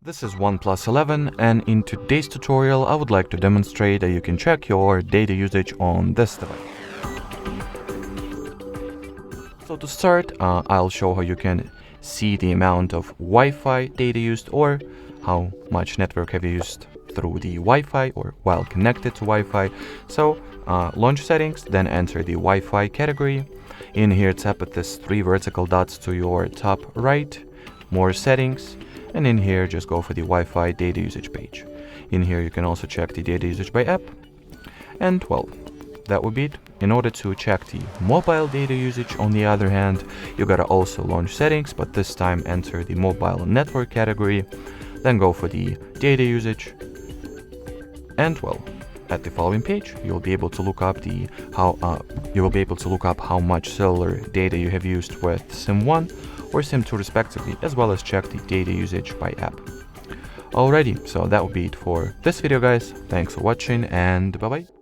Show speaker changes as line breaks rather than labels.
This is OnePlus 11, and in today's tutorial I would like to demonstrate that you can check your data usage on this device. So to start, I'll show how you can see the amount of Wi-Fi data used, or how much network have you used through the Wi-Fi or while connected to Wi-Fi. So launch settings, then enter the Wi-Fi category. In here tap at this 3 vertical dots to your top right, more settings, and in here just go for the Wi-Fi data usage page. In here you can also check the data usage by app, and well, that would be it. In order to check the mobile data usage, on the other hand, you gotta also launch settings, but this time enter the mobile network category, then go for the data usage, and well, at the following page you'll be able to look up how much cellular data you have used with SIM 1 or SIM 2 respectively, as well as check the data usage by app. Alrighty, so that would be it for this video, guys. Thanks for watching, and bye bye.